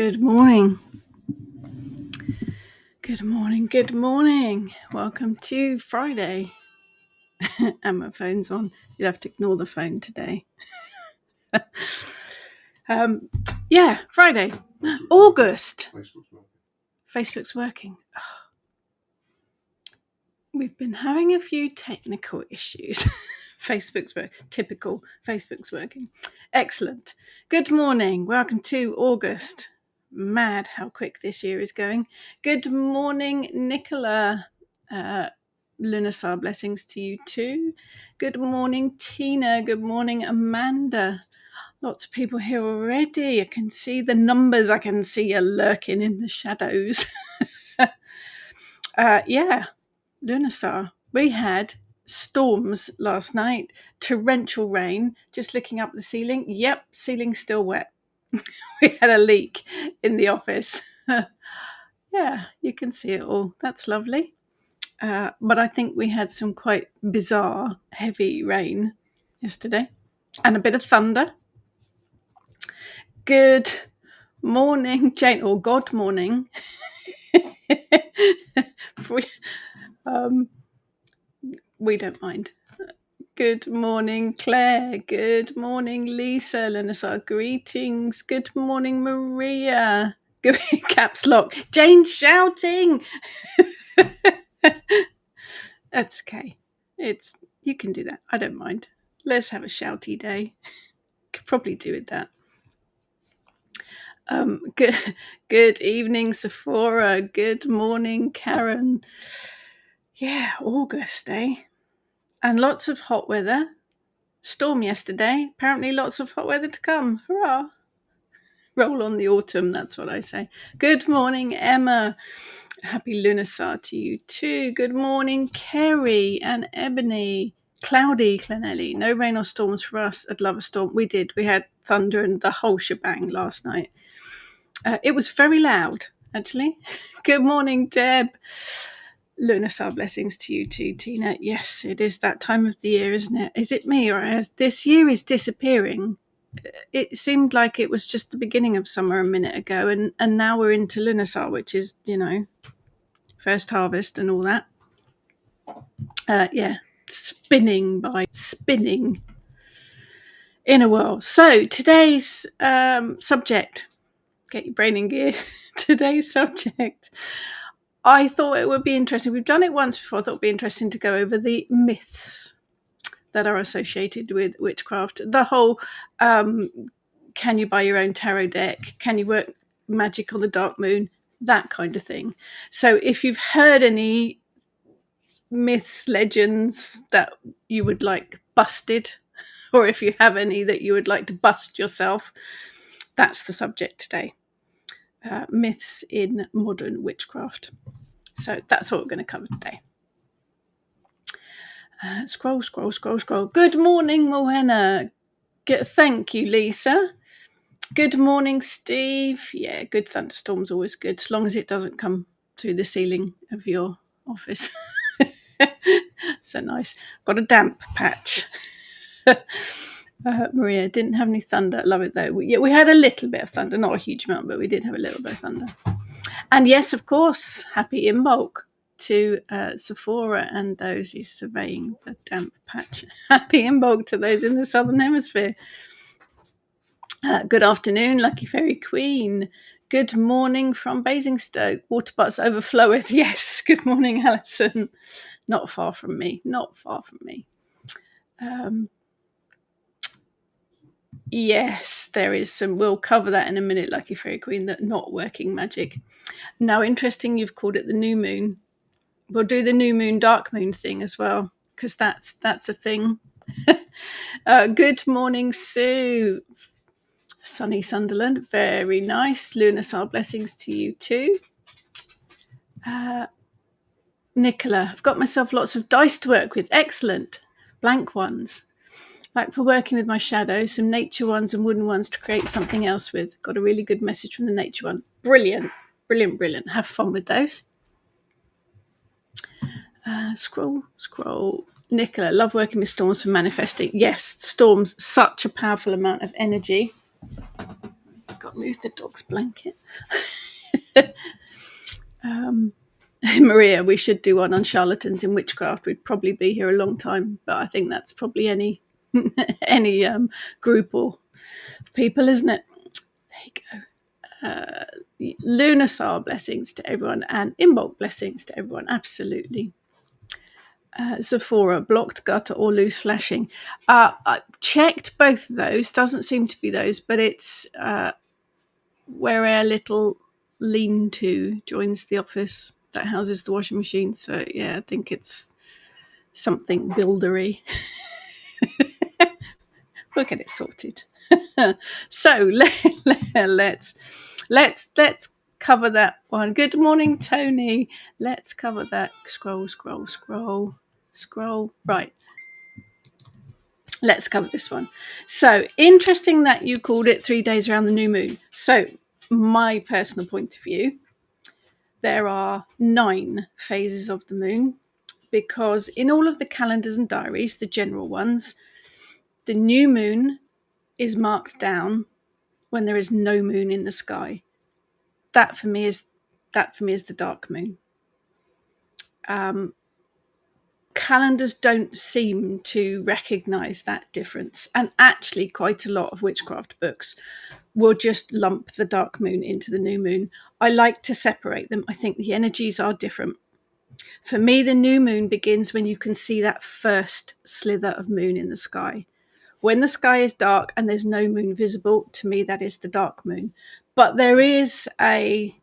Good morning. Good morning. Good morning. Welcome to Friday. And my phone's on. You'll have to ignore the phone today. Friday. August. Facebook's working. We've been having a few technical issues. Typical. Facebook's working. Excellent. Good morning. Welcome to August. Mad how quick this year is going. Good morning, Nicola. Lunarsar, blessings to you too. Good morning, Tina. Good morning, Amanda. Lots of people here already. I can see the numbers. I can see you lurking in the shadows. Lunarsar. We had storms last night, torrential rain, just looking up the ceiling. Yep, ceiling's still wet. We had a leak in the office. Yeah, you can see it all. That's lovely. But I think we had some quite bizarre, heavy rain yesterday and a bit of thunder. Good morning, Jane, or God morning. We don't mind. Good morning, Claire. Good morning, Lisa. Lunarsar, greetings. Good morning, Maria. Caps lock. Jane's shouting. That's okay. You can do that. I don't mind. Let's have a shouty day. Could probably do with that. Good evening, Sephora. Good morning, Karen. Yeah, August, eh? And lots of hot weather. Storm yesterday. Apparently lots of hot weather to come. Hurrah. Roll on the autumn, that's what I say. Good morning, Emma. Happy Lunarsar to you too. Good morning, Kerry and Ebony. Cloudy, Clonelly. No rain or storms for us. I'd love a storm. We did. We had thunder and the whole shebang last night. It was very loud, actually. Good morning, Deb. Lunarsar, blessings to you too, Tina. Yes, it is that time of the year, isn't it? Is it me, or as this year is disappearing? It seemed like it was just the beginning of summer a minute ago, and now we're into Lunarsar, which is, first harvest and all that. Spinning in a whirl. So today's subject, get your brain in gear. Today's subject, I thought it would be interesting. We've done it once before. I thought it would be interesting to go over the myths that are associated with witchcraft. The whole, can you buy your own tarot deck? Can you work magic on the dark moon? That kind of thing. So if you've heard any myths, legends that you would like busted, or if you have any that you would like to bust yourself, that's the subject today. Myths in modern witchcraft. So that's what we're going to cover today. Scroll. Good morning, Moena. Thank you, Lisa. Good morning, Steve. Yeah, good thunderstorm's always good, as long as it doesn't come through the ceiling of your office. So nice. Got a damp patch. Maria, didn't have any thunder. Love it though. We had a little bit of thunder, not a huge amount, but we did have a little bit of thunder. And yes, of course, happy Imbolc to Sephora and those who's surveying the damp patch. Happy Imbolc to those in the Southern Hemisphere. Good afternoon, Lucky Fairy Queen. Good morning from Basingstoke. Water butts overfloweth. Yes, good morning, Alison. Not far from me. Yes, there is some. We'll cover that in a minute, Lucky Fairy Queen, that not working magic. Now, interesting, you've called it the new moon. We'll do the new moon, dark moon thing as well, because that's a thing. Good morning, Sue. Sunny Sunderland, very nice. Lunarsar, blessings to you too. Nicola, I've got myself lots of dice to work with. Excellent. Blank ones. Like for working with my shadow, some nature ones and wooden ones to create something else with. Got a really good message from the nature one. Brilliant. Have fun with those. Scroll. Nicola, love working with storms for manifesting. Yes, storms, such a powerful amount of energy. Got move the dog's blanket. Maria, we should do one on charlatans in witchcraft. We'd probably be here a long time, but I think that's probably any group or people, isn't it? There you go. Lunasar blessings to everyone and Imbolc blessings to everyone. Absolutely. Zephora, blocked gutter or loose flashing. I checked both of those. Doesn't seem to be those, but it's where our little lean-to joins the office that houses the washing machine. So yeah, I think it's something buildery. We'll get it sorted. So let's cover that one. Good morning, Tony. Let's cover that. Scroll. Right. Let's cover this one. So interesting that you called it 3 days around the new moon. So my personal point of view, there are 9 phases of the moon, because in all of the calendars and diaries, the general ones, the new moon is marked down when there is no moon in the sky. That for me is the dark moon. Calendars don't seem to recognize that difference, and actually quite a lot of witchcraft books will just lump the dark moon into the new moon. I like to separate them. I think the energies are different. For me, the new moon begins when you can see that first slither of moon in the sky. When the sky is dark and there's no moon visible, to me that is the dark moon. But there is a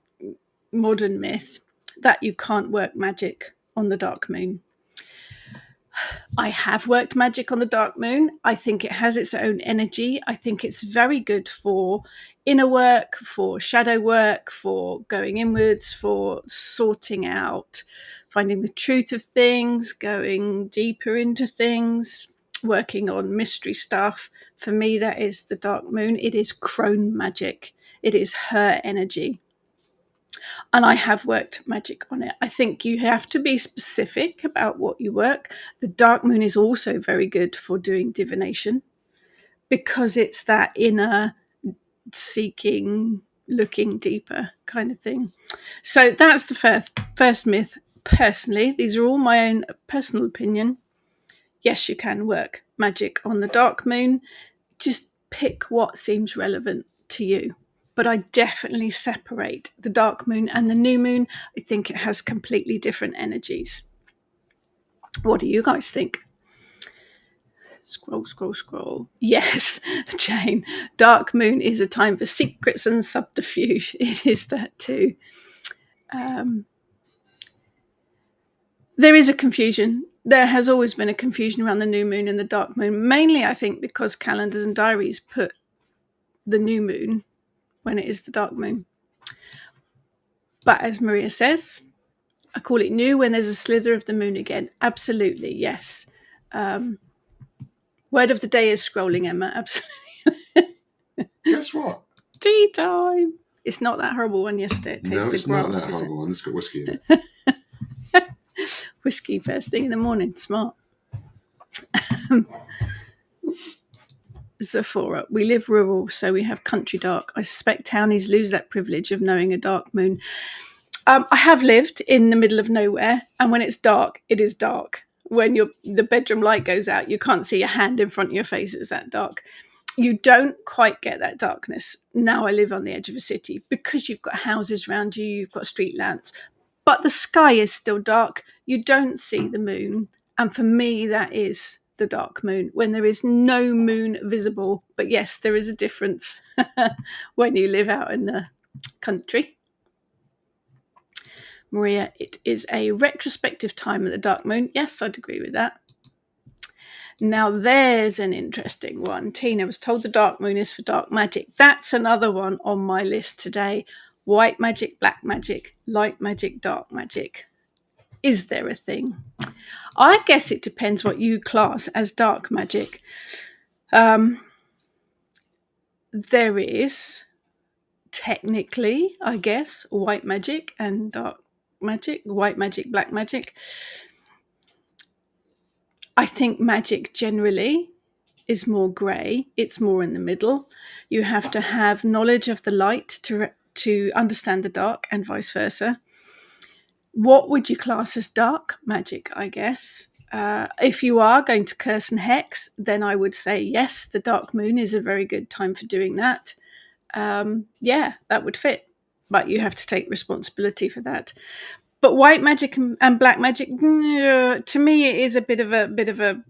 modern myth that you can't work magic on the dark moon. I have worked magic on the dark moon. I think it has its own energy. I think it's very good for inner work, for shadow work, for going inwards, for sorting out, finding the truth of things, going deeper into things, working on mystery stuff. For me, that is the dark moon. It is crone magic. It is her energy. And I have worked magic on it. I think you have to be specific about what you work. The dark moon is also very good for doing divination, because it's that inner seeking, looking deeper kind of thing. So that's the first myth. Personally, these are all my own personal opinion. Yes, you can work magic on the dark moon. Just pick what seems relevant to you. But I definitely separate the dark moon and the new moon. I think it has completely different energies. What do you guys think? Scroll. Yes, Jane. Dark moon is a time for secrets and subterfuge. It is that too. There is a confusion. There has always been a confusion around the new moon and the dark moon, mainly I think because calendars and diaries put the new moon when it is the dark moon. But as Maria says, I call it new when there's a slither of the moon again. Absolutely, yes. Word of the day is scrolling, Emma. Absolutely. Guess what? Tea time. It's not that horrible one yesterday. It tasted No, it's grass, not that horrible one. It's got whiskey in it. Whiskey first thing in the morning. Smart. Zephora. We live rural, so we have country dark. I suspect townies lose that privilege of knowing a dark moon. I have lived in the middle of nowhere, and when it's dark, it is dark. When the bedroom light goes out, you can't see a hand in front of your face. It's that dark. You don't quite get that darkness. Now I live on the edge of a city because you've got houses around you, you've got street lamps, but the sky is still dark. You don't see the moon. And for me, that is the dark moon, when there is no moon visible. But yes, there is a difference when you live out in the country. Maria, it is a retrospective time of the dark moon. Yes, I'd agree with that. Now there's an interesting one. Tina was told the dark moon is for dark magic. That's another one on my list today. White magic, black magic, light magic, dark magic. Is there a thing? I guess it depends what you class as dark magic. There is technically, I guess, white magic and dark magic, white magic, black magic. I think magic generally is more grey. It's more in the middle. You have to have knowledge of the light to understand the dark, and vice versa. What would you class as dark magic, I guess? If you are going to curse and hex, then I would say yes, the dark moon is a very good time for doing that. Yeah, that would fit, but you have to take responsibility for that. But white magic and black magic, to me, it is a bit of a.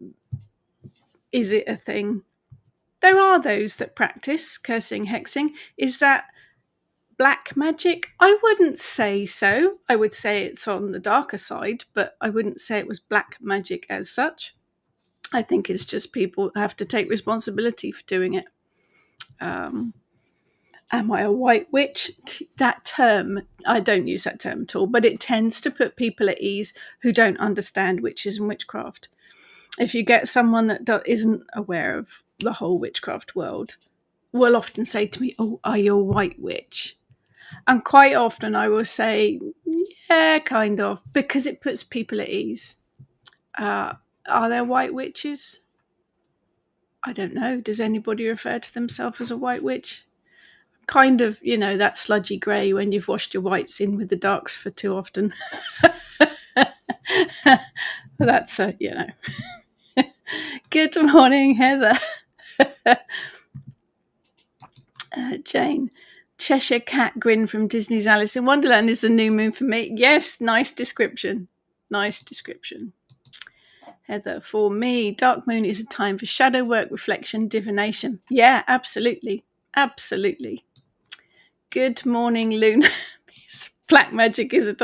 Is it a thing? There are those that practice cursing, hexing. Is that black magic? I wouldn't say so. I would say it's on the darker side, but I wouldn't say it was black magic as such. I think it's just people have to take responsibility for doing it. Am I a white witch? That term, I don't use that term at all, but it tends to put people at ease who don't understand witches and witchcraft. If you get someone that isn't aware of the whole witchcraft world, will often say to me, "Oh, are you a white witch?" And quite often I will say, "Yeah, kind of," because it puts people at ease. Are there white witches? I don't know. Does anybody refer to themselves as a white witch? Kind of, that sludgy grey when you've washed your whites in with the darks for too often. That's Good morning, Heather. Jane. Cheshire Cat grin from Disney's Alice in Wonderland is the new moon for me. Yes, nice description. Nice description. Heather, for me, dark moon is a time for shadow work, reflection, divination. Yeah, absolutely. Absolutely. Good morning, Luna. Black magic is it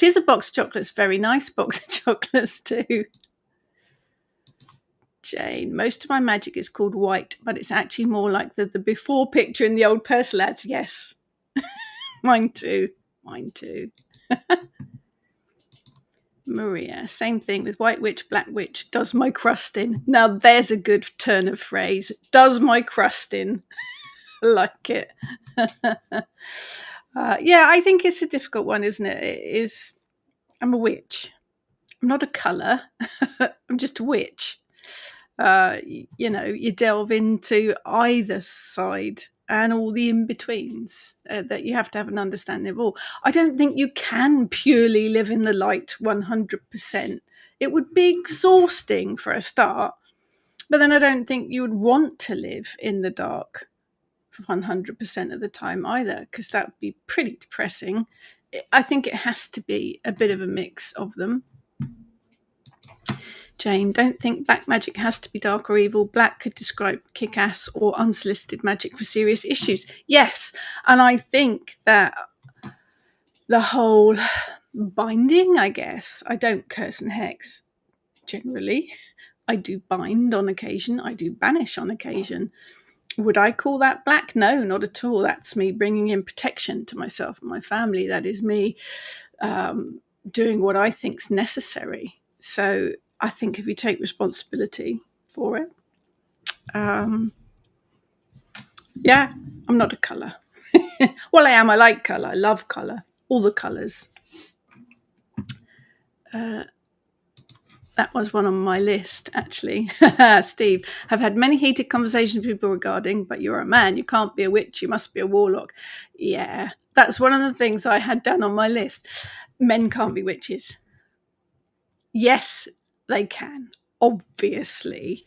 is a box of chocolates. Very nice box of chocolates too. Jane, most of my magic is called white, but it's actually more like the before picture in the old Purse lads. Yes. Mine too. Maria, same thing with white witch, black witch, does my crust in. Now there's a good turn of phrase. Does my crust in. Like it. Yeah, I think it's a difficult one, isn't it? I'm a witch. I'm not a colour. I'm just a witch. You delve into either side and all the in-betweens that you have to have an understanding of all. I don't think you can purely live in the light 100%. It would be exhausting for a start, but then I don't think you would want to live in the dark 100% of the time either, because that would be pretty depressing. I think it has to be a bit of a mix of them. Jane, don't think black magic has to be dark or evil. Black could describe kick-ass or unsolicited magic for serious issues. Yes, and I think that the whole binding, I guess, I don't curse and hex generally. I do bind on occasion. I do banish on occasion. Would I call that black? No, not at all. That's me bringing in protection to myself and my family. That is me doing what I think's necessary. So I think if you take responsibility for it, yeah, I'm not a colour. Well, I am. I like colour. I love colour. All the colours. That was one on my list, actually. Steve, have had many heated conversations with people regarding, but you're a man. You can't be a witch. You must be a warlock. Yeah, that's one of the things I had down on my list. Men can't be witches. Yes, they can, obviously.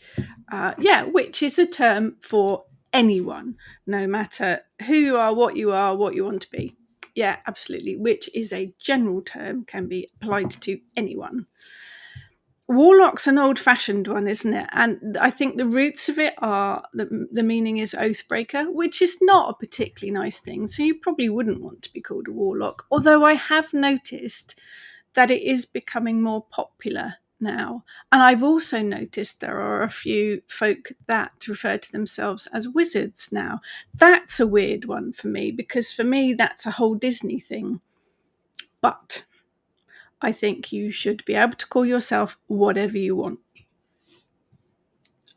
Witch is a term for anyone, no matter who you are, what you want to be. Yeah, absolutely. Witch is a general term, can be applied to anyone. Warlock's an old-fashioned one, isn't it? And I think the roots of it are, the meaning is oathbreaker, which is not a particularly nice thing. So you probably wouldn't want to be called a warlock. Although I have noticed that it is becoming more popular now. And I've also noticed there are a few folk that refer to themselves as wizards now. That's a weird one for me, because for me, that's a whole Disney thing. But I think you should be able to call yourself whatever you want.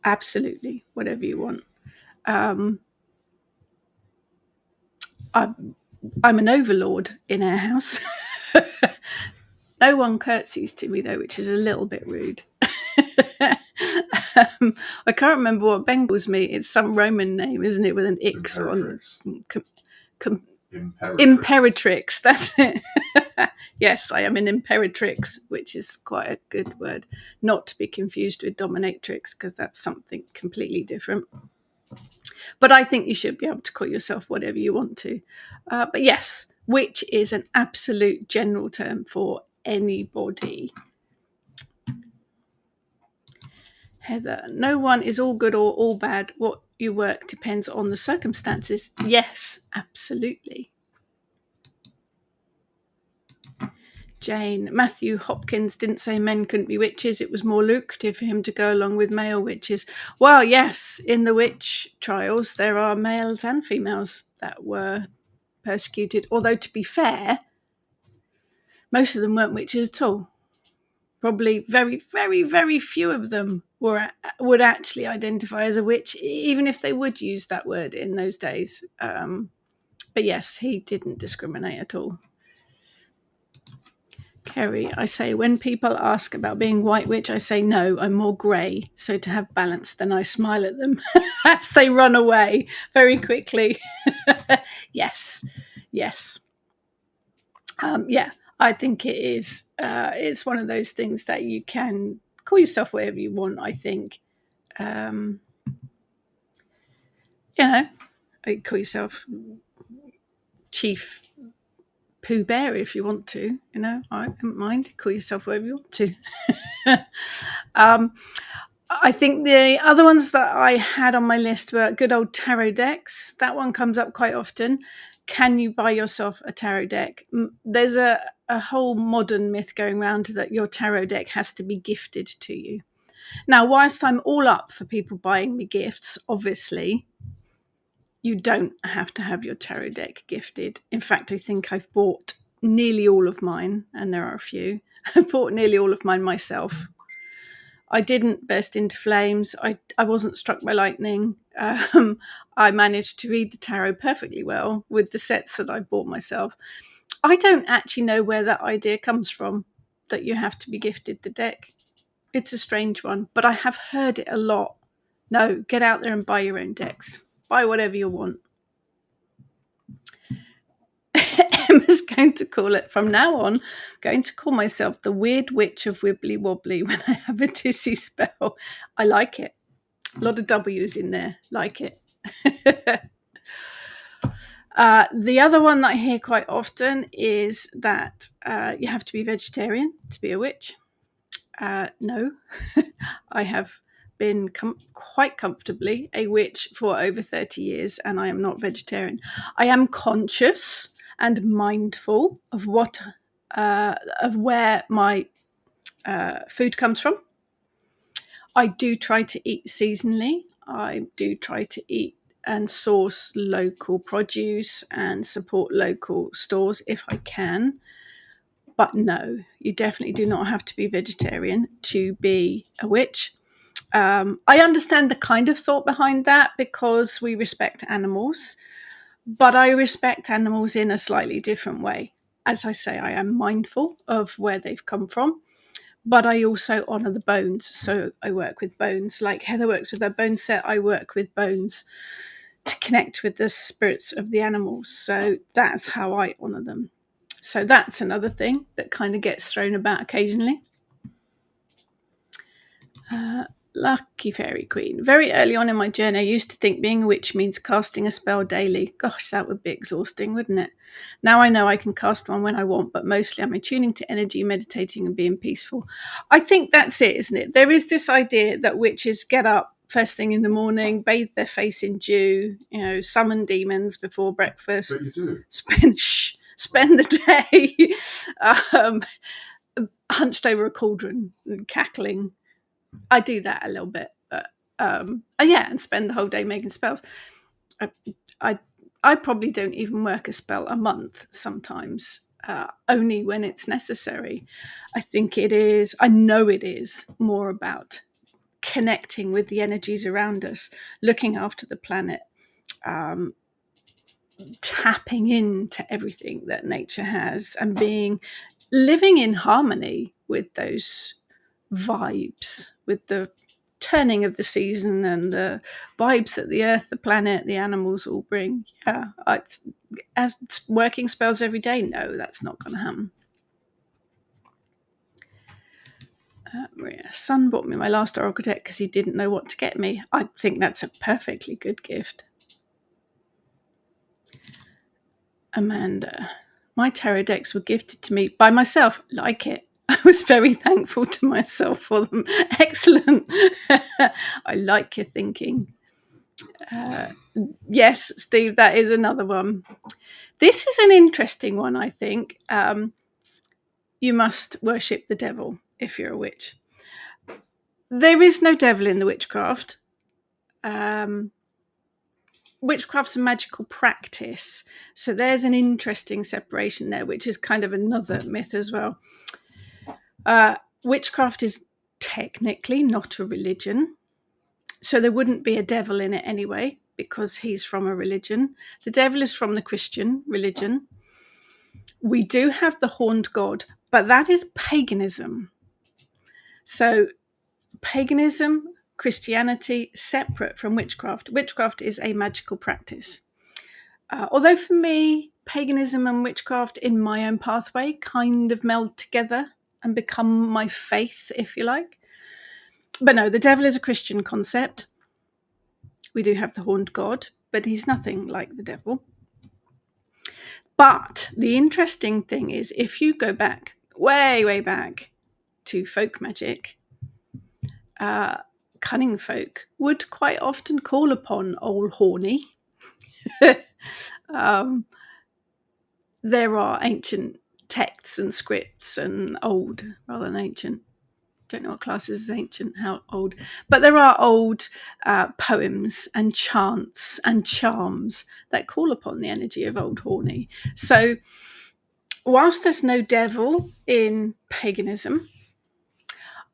Absolutely, whatever you want. I'm an overlord in our house. No one curtsies to me, though, which is a little bit rude. I can't remember what Bengals mean. It's some Roman name, isn't it, with an X on. Imperatrix, that's it. Yes, I am an imperatrix, which is quite a good word, not to be confused with dominatrix, because that's something completely different. But I think you should be able to call yourself whatever you want to. But yes, witch is an absolute general term for anybody. Heather, no one is all good or all bad. What you work depends on the circumstances. Yes, absolutely. Jane, Matthew Hopkins didn't say men couldn't be witches. It was more lucrative for him to go along with male witches. Well, yes, in the witch trials, there are males and females that were persecuted. Although, to be fair, most of them weren't witches at all. Probably very, very, very few of them would actually identify as a witch, even if they would use that word in those days. But yes, he didn't discriminate at all. Kerry, I say, when people ask about being white witch, I say no, I'm more grey. So to have balance, then I smile at them as they run away very quickly. Yes. Yeah, I think it is. It's one of those things that you can call yourself whatever you want, I think. You know, call yourself Chief Pooh Bear if you want to. You know, I don't mind. Call yourself whatever you want to. I think the other ones that I had on my list were good old tarot decks. That one comes up quite often. Can you buy yourself a tarot deck? There's a whole modern myth going around that your tarot deck has to be gifted to you. Now, whilst I'm all up for people buying me gifts, obviously, you don't have to have your tarot deck gifted. In fact, I think I've bought nearly all of mine, and there are a few. I've bought nearly all of mine myself. I didn't burst into flames. I wasn't struck by lightning. I managed to read the tarot perfectly well with the sets that I bought myself. I don't actually know where that idea comes from, that you have to be gifted the deck. It's a strange one, but I have heard it a lot. No, get out there and buy your own decks. Buy whatever you want. Emma's going to call it, from now on, going to call myself the Weird Witch of Wibbly Wobbly when I have a dizzy spell. I like it. A lot of W's in there. Like it. The other one that I hear quite often is that you have to be vegetarian to be a witch. No. I have been quite comfortably a witch for over 30 years, and I am not vegetarian. I am conscious and mindful of of where my food comes from. I do try to eat seasonally. I do try to eat and source local produce and support local stores if I can. But no, you definitely do not have to be vegetarian to be a witch. I understand the kind of thought behind that because we respect animals, but I respect animals in a slightly different way. As I say, I am mindful of where they've come from, but I also honour the bones. So I work with bones. Like Heather works with her bone set, I work with bones to connect with the spirits of the animals. So that's how I honour them. So that's another thing that kind of gets thrown about occasionally. Lucky Fairy Queen. Very early on in my journey, I used to think being a witch means casting a spell daily. Gosh, that would be exhausting, wouldn't it? Now I know I can cast one when I want, but mostly I'm attuning to energy, meditating and being peaceful. I think that's it, isn't it? There is this idea that witches get up first thing in the morning, bathe their face in dew, summon demons before breakfast. But you do. Spend the day hunched over a cauldron and cackling. I do that a little bit, but and spend the whole day making spells. I probably don't even work a spell a month sometimes, only when it's necessary. I know it is more about connecting with the energies around us, looking after the planet, tapping into everything that nature has and living in harmony with those vibes, with the turning of the season and the vibes that the earth, the planet, the animals all bring. Yeah, as working spells every day, no, that's not going to happen. Maria, son bought me my last Oracle deck because he didn't know what to get me. I think that's a perfectly good gift. Amanda, my tarot decks were gifted to me by myself. Like it. I was very thankful to myself for them. Excellent. I like your thinking. Yes, Steve, that is another one. This is an interesting one, I think. You must worship the devil if you're a witch. There is no devil in the witchcraft. Witchcraft's a magical practice. So there's an interesting separation there, which is kind of another myth as well. Witchcraft is technically not a religion. So there wouldn't be a devil in it anyway, because he's from a religion. The devil is from the Christian religion. We do have the horned god, but that is paganism. So paganism, Christianity, separate from witchcraft. Witchcraft is a magical practice. Although for me, paganism and witchcraft in my own pathway kind of meld together and become my faith, if you like. But no, the devil is a Christian concept. We do have the horned god, but he's nothing like the devil. But the interesting thing is, if you go back, way, way back to folk magic, cunning folk would quite often call upon old horny. There are ancient texts and scripts, and old rather than ancient. Don't know what class is ancient, how old, but there are old poems and chants and charms that call upon the energy of old horny. So whilst there's no devil in paganism,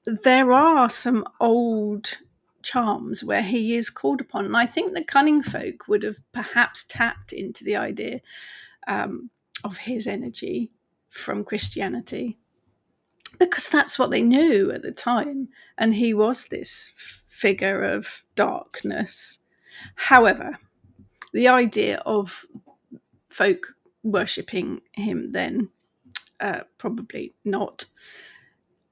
there are some old charms where he is called upon. And I think the cunning folk would have perhaps tapped into the idea of his energy from Christianity, because that's what they knew at the time. And he was this figure of darkness. However, the idea of folk worshipping him then, probably not.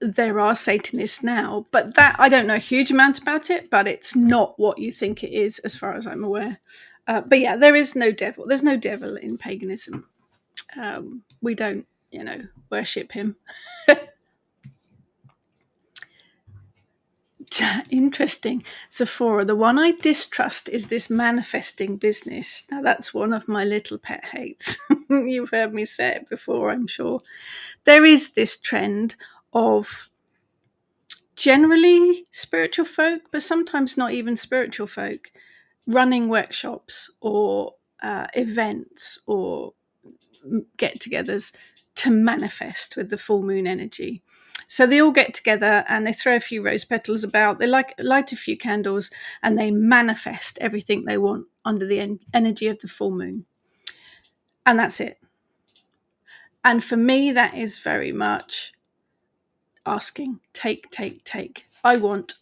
There are Satanists now, but that I don't know a huge amount about it, but it's not what you think it is as far as I'm aware. But yeah, there is no devil. There's no devil in paganism. We don't, worship him. Interesting. Sephora, the one I distrust is this manifesting business. Now, that's one of my little pet hates. You've heard me say it before, I'm sure. There is this trend of generally spiritual folk, but sometimes not even spiritual folk, running workshops or events or get-togethers to manifest with the full moon energy. So they all get together and they throw a few rose petals about, they light a few candles, and they manifest everything they want under the energy of the full moon. And that's it. And for me, that is very much asking, take. I want.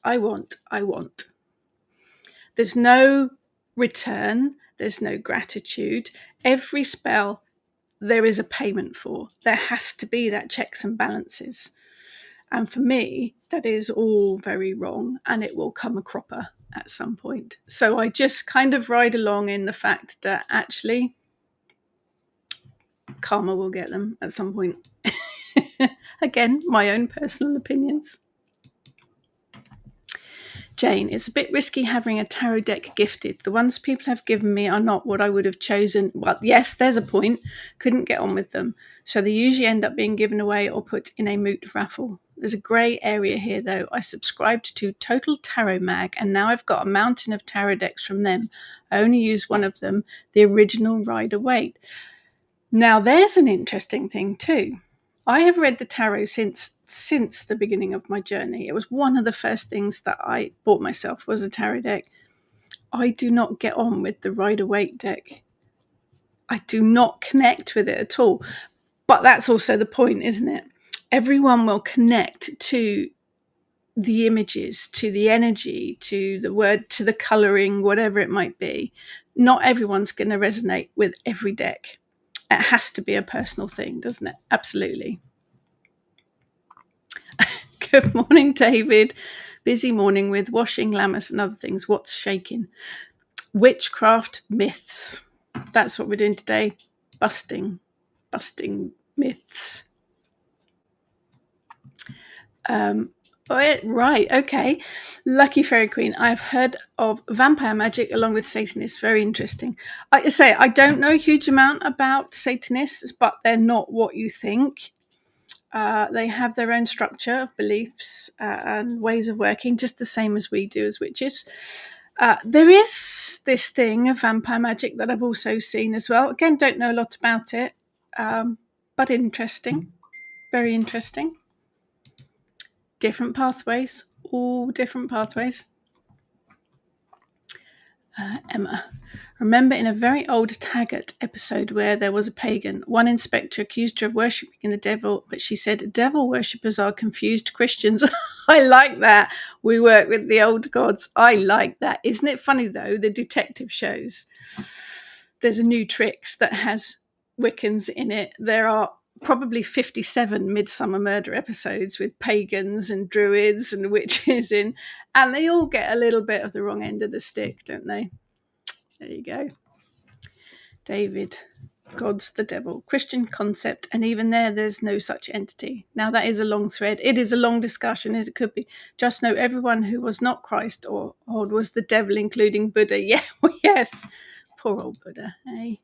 There's no return. There's no gratitude. Every spell there is a payment for. There has to be that checks and balances. And for me, that is all very wrong, and it will come a cropper at some point. So I just kind of ride along in the fact that actually karma will get them at some point. Again, my own personal opinions. Jane, it's a bit risky having a tarot deck gifted. The ones people have given me are not what I would have chosen. Well, yes, there's a point. Couldn't get on with them. So they usually end up being given away or put in a moot raffle. There's a grey area here, though. I subscribed to Total Tarot Mag, and now I've got a mountain of tarot decks from them. I only use one of them, the original Rider-Waite. Now, there's an interesting thing, too. I have read the tarot since the beginning of my journey. It was one of the first things that I bought myself was a tarot deck. I do not get on with the Rider-Waite deck. I do not connect with it at all. But that's also the point, isn't it? Everyone will connect to the images, to the energy, to the word, to the colouring, whatever it might be. Not everyone's going to resonate with every deck. It has to be a personal thing, doesn't it? Absolutely. Good morning, David. Busy morning with washing, lammas and other things. What's shaking? Witchcraft myths. That's what we're doing today. Busting myths. Right, okay. Lucky Fairy Queen. I've heard of vampire magic along with Satanists. Very interesting. I say I don't know a huge amount about Satanists, but they're not what you think. They have their own structure of beliefs and ways of working, just the same as we do as witches. There is this thing of vampire magic that I've also seen as well. Again, don't know a lot about it, but interesting. Very interesting. Different pathways, all different pathways. Emma. Remember in a very old Taggart episode where there was a pagan, one inspector accused her of worshipping the devil, but she said, devil worshippers are confused Christians. I like that. We work with the old gods. I like that. Isn't it funny, though, the detective shows? There's a new Tricks that has Wiccans in it. There are probably 57 Midsummer Murder episodes with pagans and druids and witches in, and they all get a little bit of the wrong end of the stick, don't they? There you go. David, God's the devil, Christian concept, and even there's no such entity. Now that is a long thread. It is a long discussion, as it could be. Just know everyone who was not Christ or was the devil, including Buddha. Yeah, well, yes. Poor old Buddha, eh?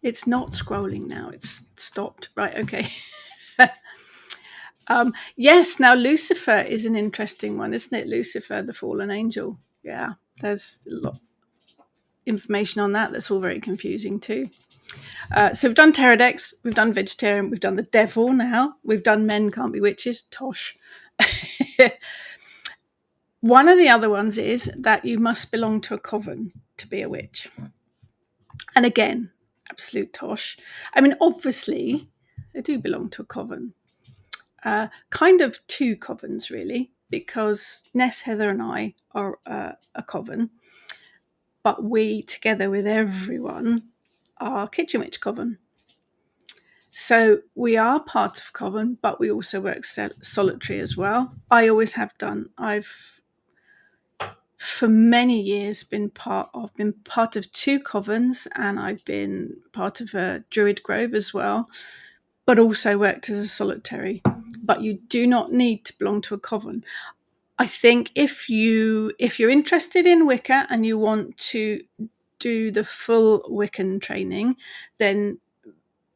It's not scrolling now. It's stopped. Right, okay. Yes, now Lucifer is an interesting one, isn't it? Lucifer, the fallen angel. Yeah, there's a lot of information on that. That's all very confusing too. So we've done tarot decks, we've done vegetarian, we've done the devil now, we've done men can't be witches, tosh. One of the other ones is that you must belong to a coven to be a witch. And again, absolute tosh. I mean, obviously, they do belong to a coven. Kind of two covens, really, because Ness, Heather and I are a coven, but we, together with everyone, are Kitchen Witch Coven. So we are part of Coven, but we also work solitary as well. I always have done. I've, for many years, been part of two covens, and I've been part of a Druid Grove as well, but also worked as a solitary. But you do not need to belong to a coven. I think if you're interested in Wicca and you want to do the full Wiccan training, then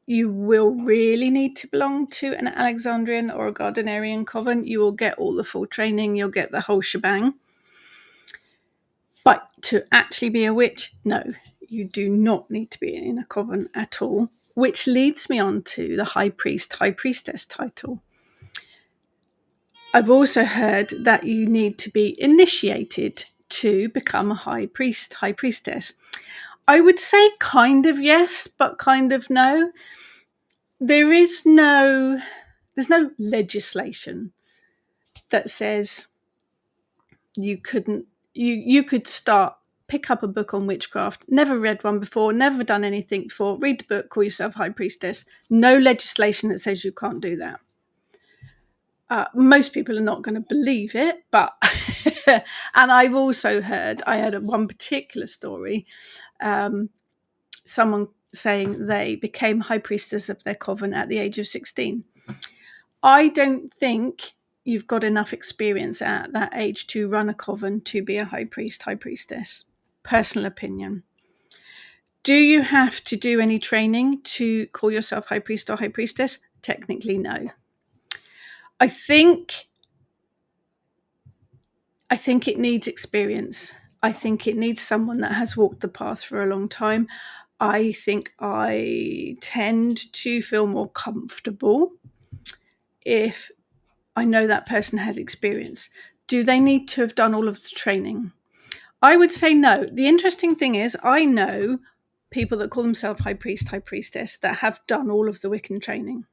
you will really need to belong to an Alexandrian or a Gardnerian coven. You will get all the full training. You'll get the whole shebang. But to actually be a witch, no, you do not need to be in a coven at all, which leads me on to the high priest, high priestess title. I've also heard that you need to be initiated to become a high priest, high priestess. I would say kind of yes, but kind of no. There's no legislation that says you couldn't, you could pick up a book on witchcraft, never read one before, never done anything before, read the book, call yourself high priestess. No legislation that says you can't do that. Most people are not going to believe it, but and I've also heard, I heard one particular story, someone saying they became high priestess of their coven at the age of 16. I don't think you've got enough experience at that age to run a coven to be a high priest, high priestess. Personal opinion. Do you have to do any training to call yourself high priest or high priestess? Technically, no. I think it needs experience. I think it needs someone that has walked the path for a long time. I think I tend to feel more comfortable if I know that person has experience. Do they need to have done all of the training? I would say no. The interesting thing is I know people that call themselves high priest, high priestess that have done all of the Wiccan training.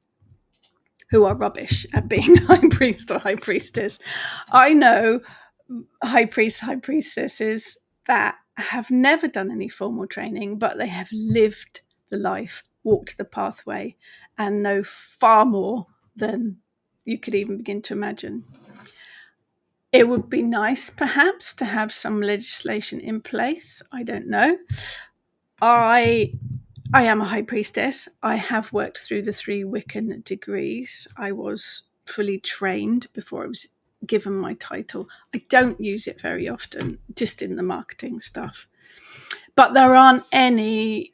who are rubbish at being high priest or high priestess. I know high priests, high priestesses that have never done any formal training, but they have lived the life, walked the pathway, and know far more than you could even begin to imagine. It would be nice, perhaps, to have some legislation in place. I don't know. I am a high priestess. I have worked through the 3 Wiccan degrees. I was fully trained before I was given my title. I don't use it very often, just in the marketing stuff. But there aren't any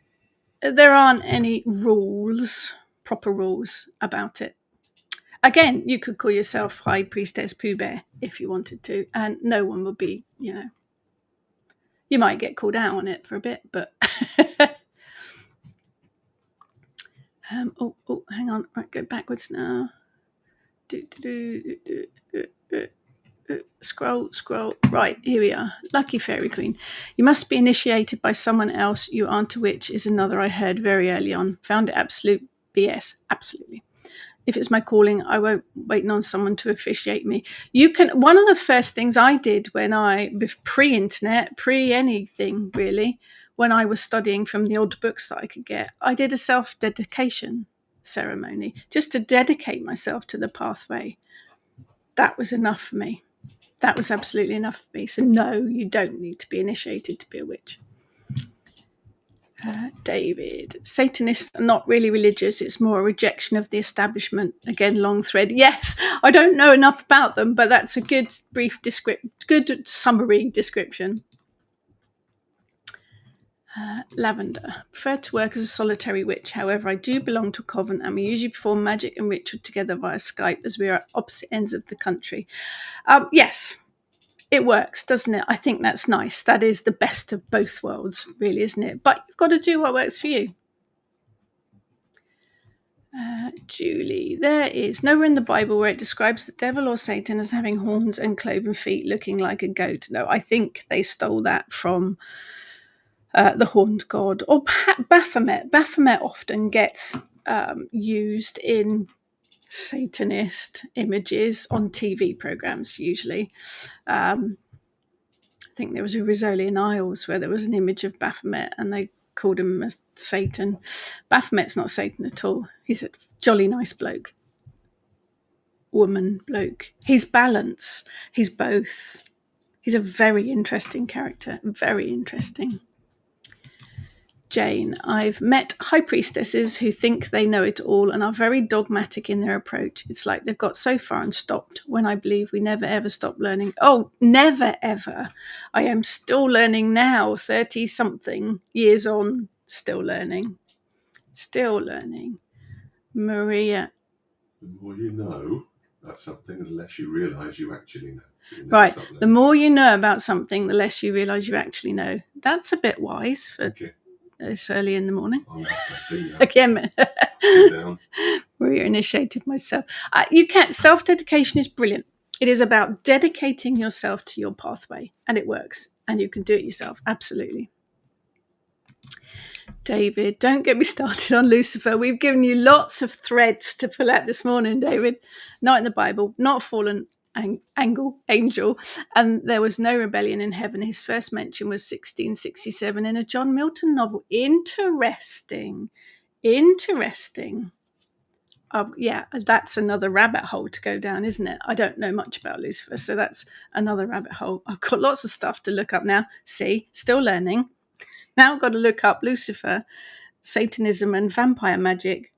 rules, proper rules about it. Again, you could call yourself High Priestess Pooh Bear if you wanted to, and no one would be, you might get called out on it for a bit, but hang on, right, go backwards now. Scroll. Right, here we are. Lucky Fairy Queen. You must be initiated by someone else. You aren't a witch is another I heard very early on. Found it absolute BS. Absolutely. If it's my calling, I won't wait on someone to officiate me. You can. One of the first things I did when pre-internet, pre-anything really, when I was studying from the old books that I could get, I did a self-dedication ceremony just to dedicate myself to the pathway. That was enough for me. That was absolutely enough for me. So no, you don't need to be initiated to be a witch. David, Satanists are not really religious. It's more a rejection of the establishment. Again, long thread. Yes, I don't know enough about them, but that's a good brief good summary description. Lavender, prefer to work as a solitary witch. However, I do belong to a coven and we usually perform magic and ritual together via Skype as we are at opposite ends of the country. Yes, it works, doesn't it? I think that's nice. That is the best of both worlds, really, isn't it? But you've got to do what works for you. Julie, there is nowhere in the Bible where it describes the devil or Satan as having horns and cloven feet looking like a goat. No, I think they stole that from the horned god or Baphomet. Baphomet often gets used in Satanist images on TV programs, usually. I think there was a Rizzoli in Isles where there was an image of Baphomet and they called him as Satan. Baphomet's not Satan at all. He's a jolly nice bloke. Woman bloke. He's balance. He's both. He's a very interesting character. Very interesting. Jane, I've met high priestesses who think they know it all and are very dogmatic in their approach. It's like they've got so far and stopped when I believe we never ever stop learning. Oh, never ever. I am still learning now, 30-something years on, still learning. Still learning. Maria. The more you know about something, the less you realise you actually know. So right. The more you know about something, the less you realise you actually know. That's a bit wise for... Okay. It's early in the morning. Oh, that's it, yeah. Again, sit down. We're initiated myself. You can't. Self-dedication is brilliant. It is about dedicating yourself to your pathway, and it works. And you can do it yourself. Absolutely. David, don't get me started on Lucifer. We've given you lots of threads to pull out this morning, David. Not in the Bible, not fallen angel, and there was no rebellion in heaven. His first mention was 1667 in a John Milton novel. Interesting. Yeah, that's another rabbit hole to go down, isn't it? I don't know much about Lucifer, so that's another rabbit hole. I've got lots of stuff to look up now. See, still learning. Now I've got to look up Lucifer, Satanism and vampire magic.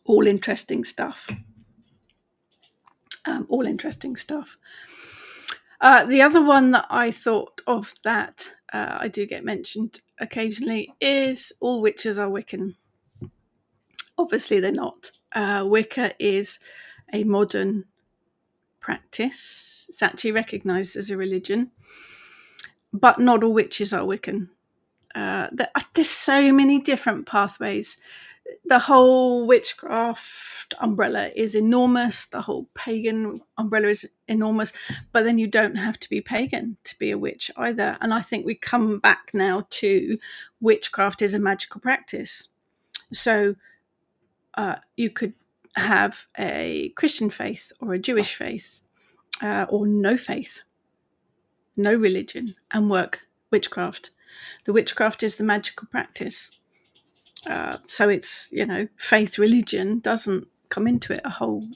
All interesting stuff. The other one that I thought of that I do get mentioned occasionally is all witches are Wiccan. Obviously they're not. Wicca is a modern practice. It's actually recognised as a religion. But not all witches are Wiccan. There's so many different pathways. The whole witchcraft umbrella is enormous. The whole pagan umbrella is enormous. But then you don't have to be pagan to be a witch either. And I think we come back now to witchcraft is a magical practice. So You could have a Christian faith or a Jewish faith, or no faith, no religion, and work witchcraft. The witchcraft is the magical practice. So it's, faith, religion doesn't come into it a whole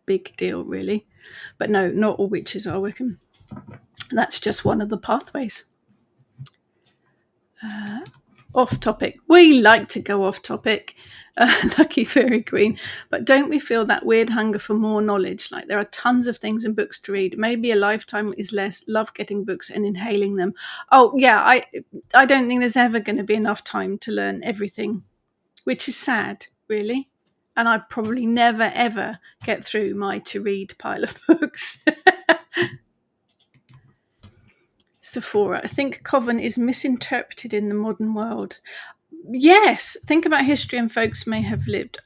big deal, really. But no, not all witches are Wiccan. That's just one of the pathways. Off topic. We like to go off topic, lucky fairy queen. But don't we feel that weird hunger for more knowledge? Like there are tons of things and books to read. Maybe a lifetime is less. Love getting books and inhaling them. Oh yeah, I don't think there's ever going to be enough time to learn everything, which is sad, really. And I probably never ever get through my to read pile of books. Sephora. I think Coven is misinterpreted in the modern world. Yes, think about history, and folks may have lived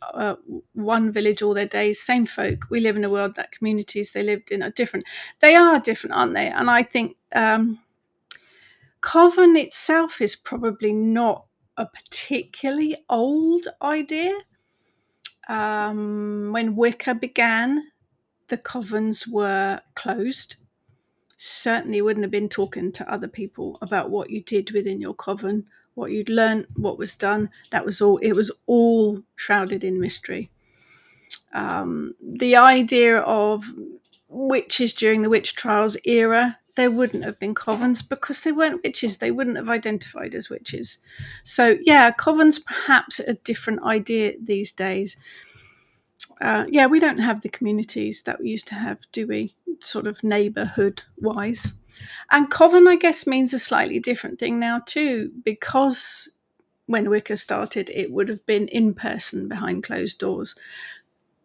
one village all their days. Same folk. We live in a world that communities they lived in are different. They are different, aren't they? And I think Coven itself is probably not a particularly old idea. When Wicca began, the covens were closed. Certainly wouldn't have been talking to other people about what you did within your coven, what you'd learned, what was done. That was all. It was all shrouded in mystery. The idea of witches during the witch trials era, there wouldn't have been covens because they weren't witches. They wouldn't have identified as witches. So yeah, covens perhaps a different idea these days. We don't have the communities that we used to have, do we? Sort of neighbourhood wise. And coven, I guess, means a slightly different thing now too, because when Wicca started, it would have been in person behind closed doors.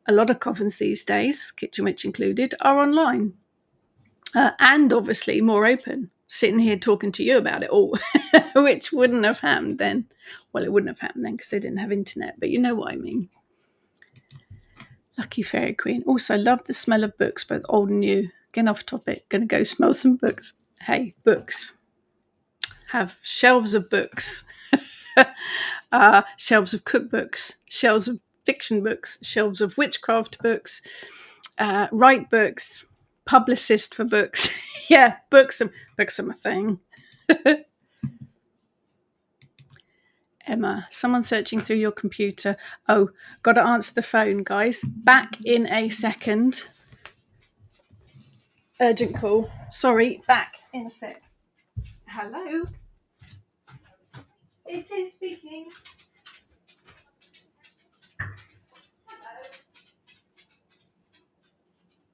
A lot of covens these days, Kitchen Witch included, are online, and obviously more open. Sitting here talking to you about it all, which wouldn't have happened then. Well, it wouldn't have happened then because they didn't have internet, but you know what I mean. Lucky fairy queen. Also, love the smell of books, both old and new. Getting off topic. Gonna go smell some books. Hey, books. Have shelves of books. Shelves of cookbooks. Shelves of fiction books. Shelves of witchcraft books. Write books. Publicist for books. Yeah, books are my thing. Emma, someone searching through your computer. Oh, got to answer the phone, guys. Back in a second. Urgent call. Sorry, back in a sec. Hello? It is speaking. Hello?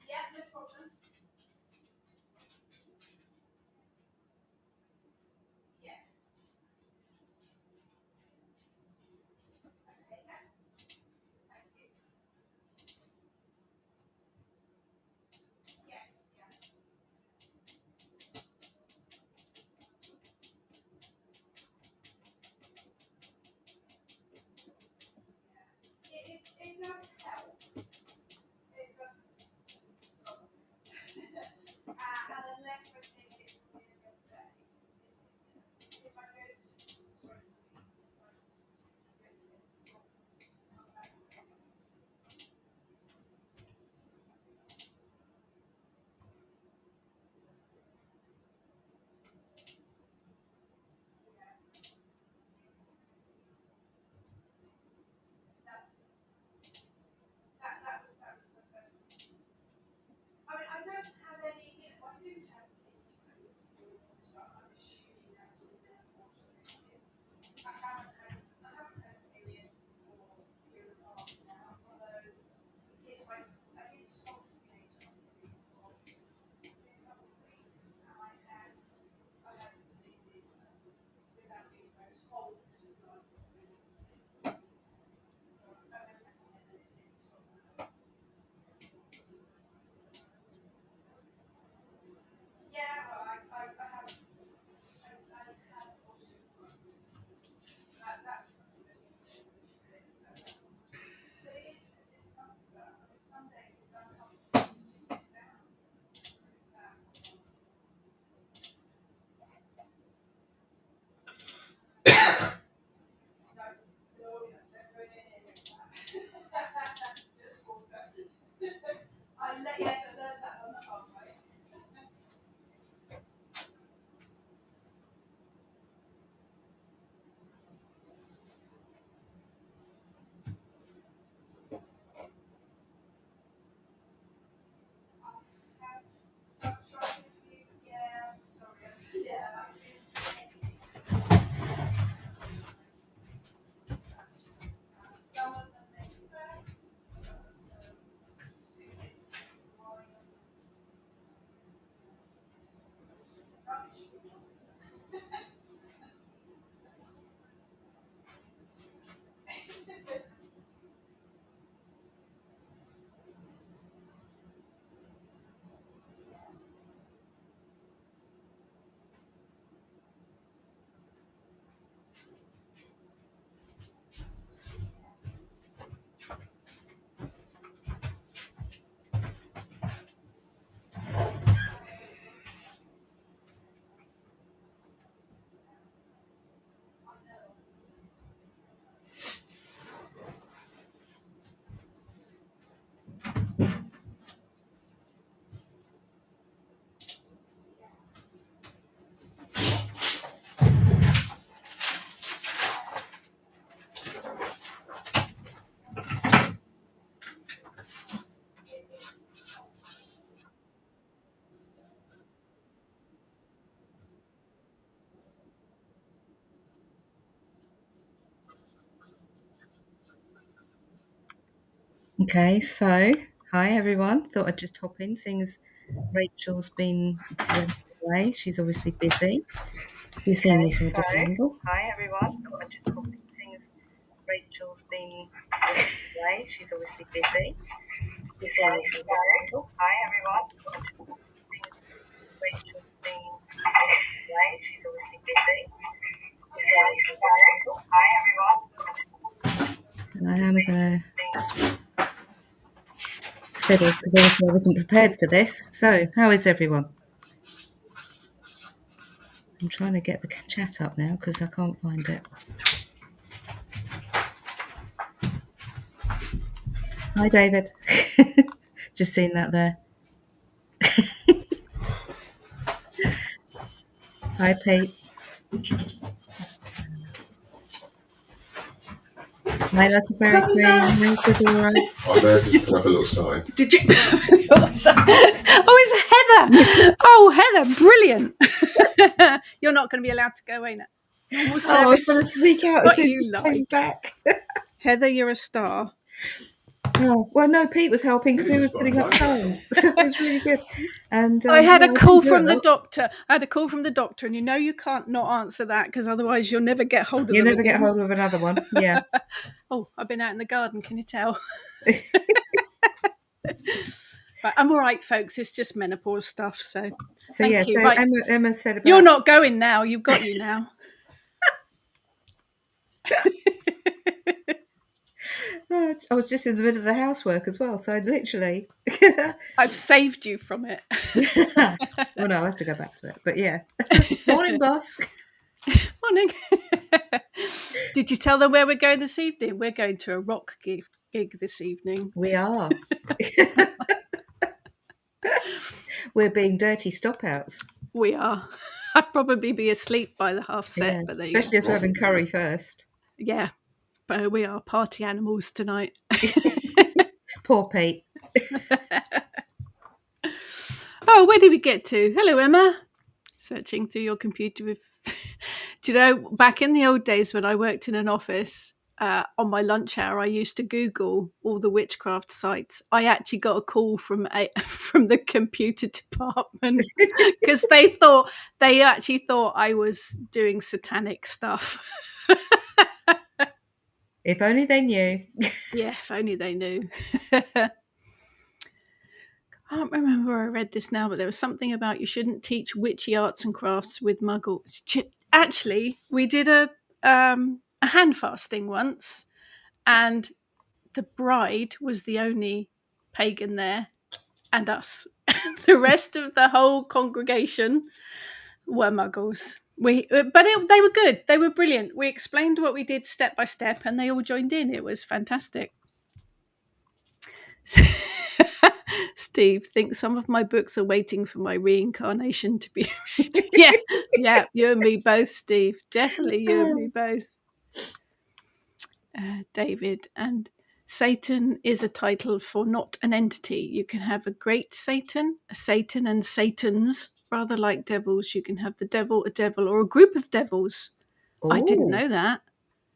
Yeah, no problem. Yes. Okay, yeah. Thank you. Yes, yeah. It does help. It does solve. And unless I take it in a day, if I go to twice a week, that was the first one. I mean, I don't have any, I do have kidney codes and stuff. I'm assuming that's all been unfortunate. I haven't had a period for a year and a half now, although I did stop the cage on the period for a couple of weeks, and I had bleeding without being most old to blood. So I don't have anything to stop that. Yeah, well, I have. Okay, so hi everyone. Thought I'd just hop in, seeing as Rachel's been exempted away. She's obviously busy. If you see me from a different angle. Hi everyone. Thought I'd just hop in, seeing as Rachel's been exempted away. She's obviously busy. If you see me from a different angle. Hi everyone. Thought I'd just hop in, seeing as Rachel's been exempted away. She's obviously busy. If you see me from a different angle. Hi everyone. And I am gonna fiddle because obviously I wasn't prepared for this. So, how is everyone? I'm trying to get the chat up now because I can't find it. Hi, David. Just seen that there. Hi, Pete. Hi, Lucky Fairy Queen. Hi, Fedora. I may have just put up a little sign. Did you? Oh, it's Heather. Oh, Heather, brilliant. You're not going to be allowed to go away now. Normal Oh, I was service. going to speak out as What soon as you you came like. back. Heather, you're a star. Oh, well, no, Pete was helping because we were putting up signs. So it was really good. And I had yeah, a I call didn't do it from a the lot. doctor. I had a call from the doctor, and you know you can't not answer that because otherwise you'll never get hold of You'll them never get again. hold of another one. Yeah. Oh, I've been out in the garden. Can you tell? But I'm all right, folks. It's just menopause stuff. So thank yeah, you. so Right. Emma said about. You're not going now. You've got you now. Oh, I was just in the middle of the housework as well. So I literally. I've saved you from it. Well, no, I have to go back to it. But yeah. Morning, boss. Morning. Did you tell them where we're going this evening? We're going to a rock gig this evening. We are. We're being dirty stop-outs. We are. I'd probably be asleep by the half set, Yeah, but there especially you as we're having curry first. Yeah, but we are party animals tonight. Poor Pete. Oh, where did we get to? Hello, Emma. Searching through your computer with. Do you know, back in the old days when I worked in an office, on my lunch hour, I used to Google all the witchcraft sites. I actually got a call from from the computer department because they actually thought I was doing satanic stuff. If only they knew. Yeah, if only they knew. I can't remember where I read this now, but there was something about you shouldn't teach witchy arts and crafts with muggles. Actually, we did a hand fasting once, and the bride was the only pagan there, and us. The rest of the whole congregation were muggles. They were good. They were brilliant. We explained what we did step by step, and they all joined in. It was fantastic. Steve thinks some of my books are waiting for my reincarnation to be read. Yeah, you and me both, Steve. Definitely you and me both. David, and Satan is a title for not an entity. You can have a great Satan, a Satan, and Satans, rather like devils. You can have the devil, a devil, or a group of devils. I didn't Oh, know that.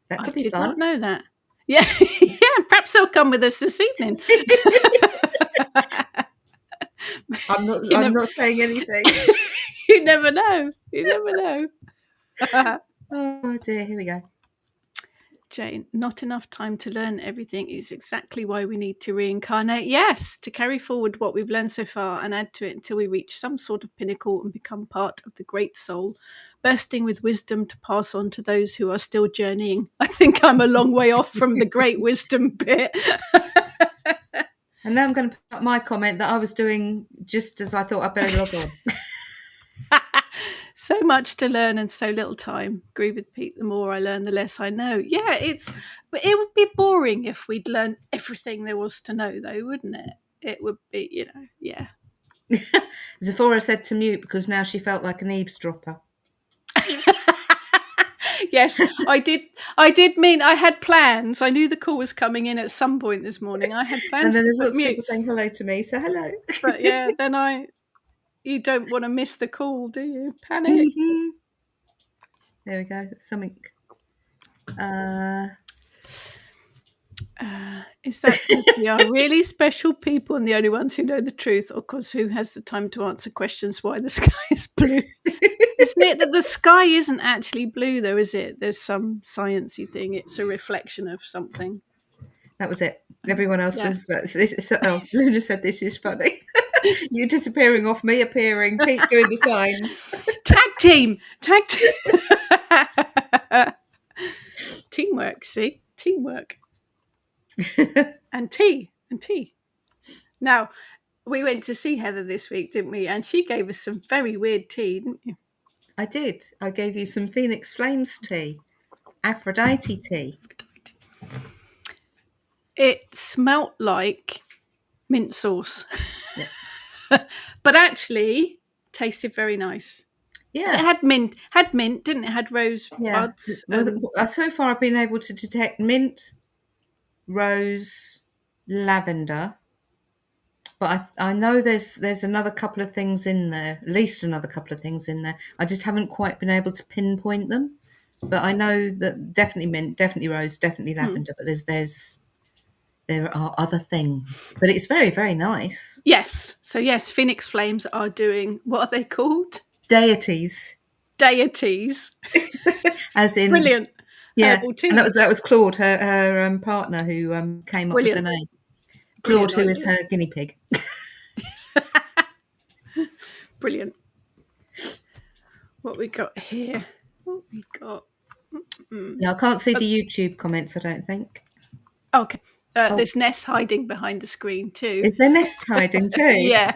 that I could be did not fun. know that. Yeah, yeah. Perhaps they'll come with us this evening. I'm not saying anything. You never know. You never know. Oh dear, here we go. Jane, not enough time to learn everything is exactly why we need to reincarnate. Yes, to carry forward what we've learned so far and add to it until we reach some sort of pinnacle and become part of the great soul, bursting with wisdom to pass on to those who are still journeying. I think I'm a long way off from the great wisdom bit. And now I'm going to put up my comment that I was doing just as I thought I'd better log on. So much to learn and so little time. Agree with Pete. The more I learn, the less I know. Yeah, but it would be boring if we'd learned everything there was to know, though, wouldn't it? It would be, yeah. Zephora said to mute because now she felt like an eavesdropper. Yes, I did. I did mean I had plans. I knew the call was coming in at some point this morning. I had plans. And then there's to lots of mute. people saying hello to me, so hello. But yeah, then you don't want to miss the call, do you? Panic. Mm-hmm. There we go. Something. Is that because we are really special people and the only ones who know the truth, or because who has the time to answer questions why the sky is blue? Isn't it that the sky isn't actually blue, though, is it? There's some sciencey thing. It's a reflection of something. That was it. Everyone else Yeah. was. Luna said this is funny. You disappearing off, me appearing, Pete doing the signs. Tag team! Tag team! Teamwork, see? Teamwork. And tea. And tea. Now, we went to see Heather this week, didn't we? And she gave us some very weird tea, didn't you? I did. I gave you some Phoenix Flames tea, Aphrodite tea. It smelt like mint sauce. Yeah. But actually tasted very nice. Yeah. It had mint, didn't it? It had rose buds. Well, so far I've been able to detect mint, rose, lavender. But I know there's another couple of things in there, at least another couple of things in there. I just haven't quite been able to pinpoint them. But I know that definitely mint, definitely rose, definitely lavender. But there are other things. But it's very, very nice. Yes. So yes, Phoenix Flames are doing, what are they called? Deities. Deities. As in Brilliant. Yeah. Herbal teas. And that was Claude, her partner, who came up with the name. Claude, who is her guinea pig. Brilliant. What we got here? What we got? No, I can't see the YouTube comments, I don't think. Okay. There's Ness hiding behind the screen too. Is there Ness hiding too? Yeah.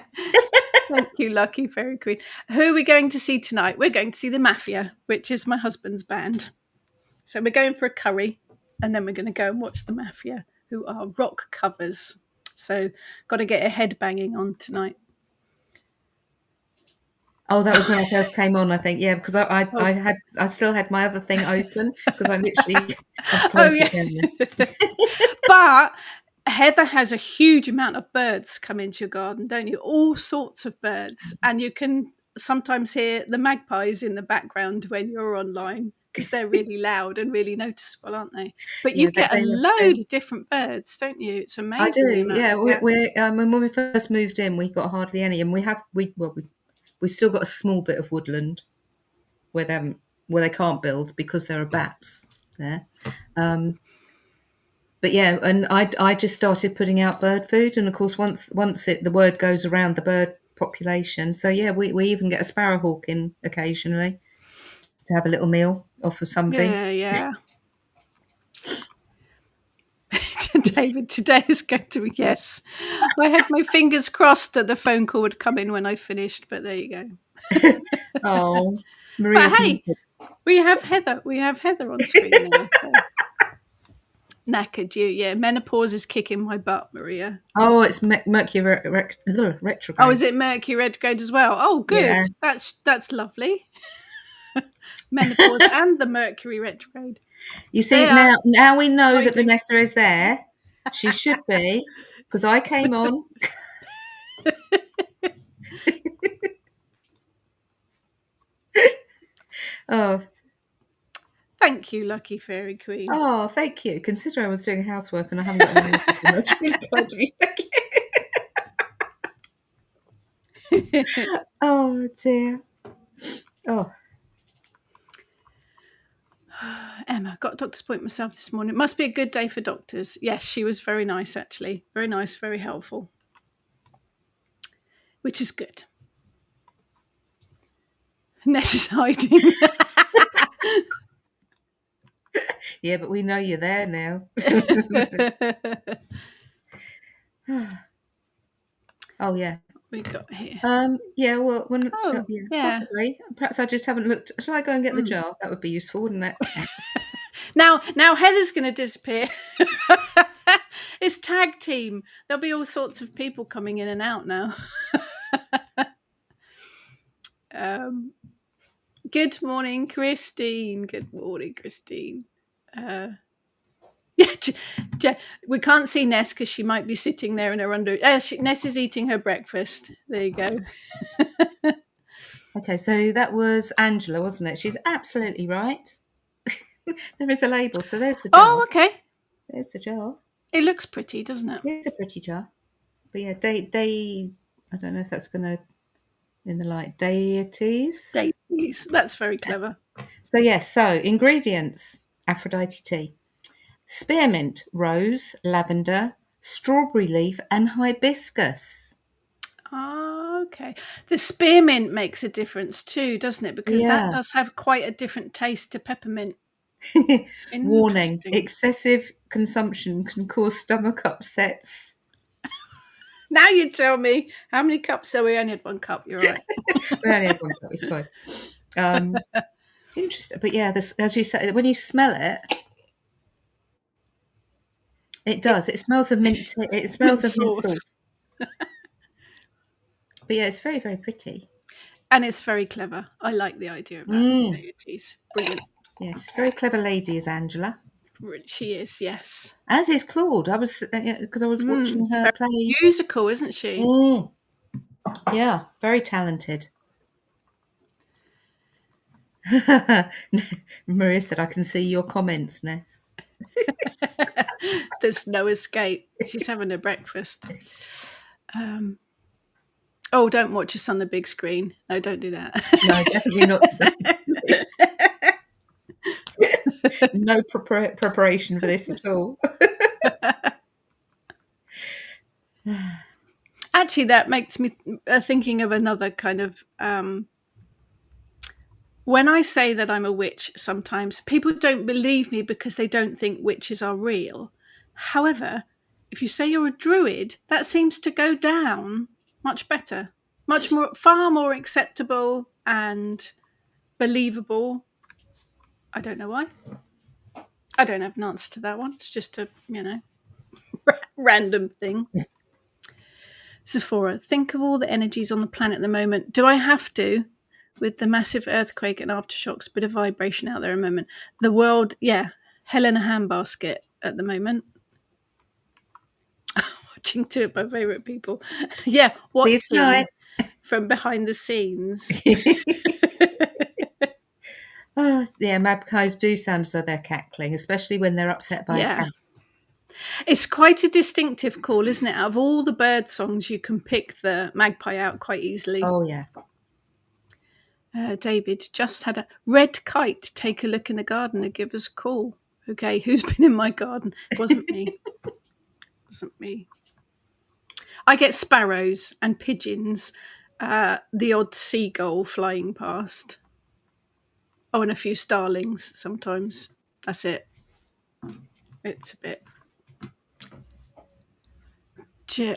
Thank you, Lucky Fairy Queen. Who are we going to see tonight? We're going to see the Mafia, which is my husband's band. So we're going for a curry, and then we're going to go and watch the Mafia, who are rock covers. So got to get a head banging on tonight. Oh, that was when I first came on, I think. Yeah, because I still had my other thing open because I literally closed it down. But Heather has a huge amount of birds come into your garden, don't you? All sorts of birds, and you can sometimes hear the magpies in the background when you're online because they're really loud and really noticeable, aren't they? But you get a load of different birds, don't you? It's amazing. I do. Yeah, when we first moved in, we got hardly any, and we've still got a small bit of woodland where they can't build because there are bats there. But yeah, and I just started putting out bird food, and of course once the word goes around the bird population, so yeah, we even get a sparrowhawk in occasionally to have a little meal off of somebody. Yeah. David, today is going to be yes. I had my fingers crossed that the phone call would come in when I finished, but there you go. Oh, Maria's but hey, we have Heather. We have Heather on screen now. So. Knackered you, yeah. Menopause is kicking my butt, Maria. Oh, it's Mercury retrograde. Oh, is it Mercury retrograde as well? Oh, good. Yeah. That's lovely. Menopause and the Mercury retrograde. You see, now we know that Vanessa is there. She should be, because I came on. Oh. Thank you, Lucky Fairy Queen. Oh, thank you. Consider I was doing housework and I haven't got any makeup on. That's really kind of you. Thank you. Oh, dear. Oh. Emma, got a doctor's appointment myself this morning. It must be a good day for doctors. Yes, she was very nice, actually. Very nice, very helpful. Which is good. Ness is hiding. Yeah, but we know you're there now. Oh, yeah. We got here. Yeah, well, possibly. Perhaps I just haven't looked. Shall I go and get the jar? That would be useful, wouldn't it? Now Heather's going to disappear. It's tag team. There'll be all sorts of people coming in and out now. Good morning, Christine. Good morning, Christine. We can't see Ness because she might be sitting there in her under. Ness is eating her breakfast. There you go. Okay, so that was Angela, wasn't it? She's absolutely right. There is a label, so there's the jar. Oh, okay. There's the jar. It looks pretty, doesn't it? It's a pretty jar. But yeah, I don't know if that's going to, in the light, deities. Daisies. That's very clever. So yes, so ingredients, Aphrodite tea. Spearmint, rose, lavender, strawberry leaf and hibiscus. Ah, okay. The spearmint makes a difference too, doesn't it? Because that Yeah. does have quite a different taste to peppermint. Warning, Interesting. excessive consumption can cause stomach upsets. Now you tell me how many cups are we? Only had one cup. You're right. We only had one cup, it's fine. Interesting. But yeah, this, as you say, when you smell it, it does. It smells of mint. It smells Mint of mint sauce. sauce. But yeah, it's very, very pretty. And it's very clever. I like the idea of that. Deities. Brilliant. Yes, very clever lady is Angela. She is, yes. As is Claude. I was because I was watching her Very play. musical, isn't she? Yeah, very talented. Maria said, "I can see your comments, Ness." There's no escape. She's having her breakfast. Oh, don't watch us on the big screen. No, don't do that. No, definitely not. No preparation for this at all. Actually, that makes me thinking of another kind of... when I say that I'm a witch, sometimes people don't believe me because they don't think witches are real. However, if you say you're a druid, that seems to go down much better, far more acceptable and believable. I don't know why. I don't have an answer to that one. It's just a, random thing. Sephora, think of all the energies on the planet at the moment. Do I have to? With the massive earthquake and aftershocks, bit of vibration out there at the moment. The world, yeah, hell in a handbasket at the moment. Watching two of my favourite people. Yeah, watching from behind the scenes. Oh, yeah, magpies do sound as though they're cackling, especially when they're upset by a cat. It's quite a distinctive call, isn't it? Out of all the bird songs, you can pick the magpie out quite easily. Oh, yeah. David just had a red kite. Take a look in the garden and give us a call. Okay, who's been in my garden? It wasn't me. Wasn't me. I get sparrows and pigeons, the odd seagull flying past. Oh, and a few starlings sometimes. That's it. It's a bit...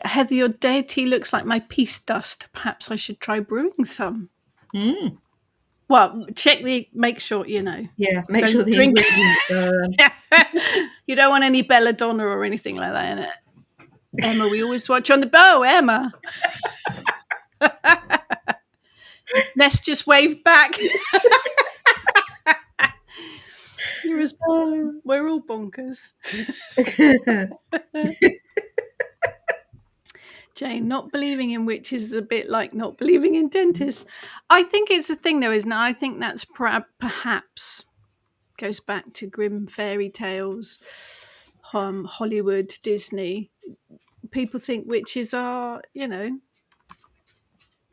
Heather, your deity looks like my peace dust. Perhaps I should try brewing some. Well, make sure, Yeah, make sure the ingredients are... You don't want any belladonna or anything like that in it. Emma, we always watch on the... Oh, Emma. Ness just waved back. We're all bonkers. Jane, not believing in witches is a bit like not believing in dentists. I think it's a thing, though, isn't it? I think that's perhaps goes back to grim fairy tales, Hollywood, Disney. People think witches are,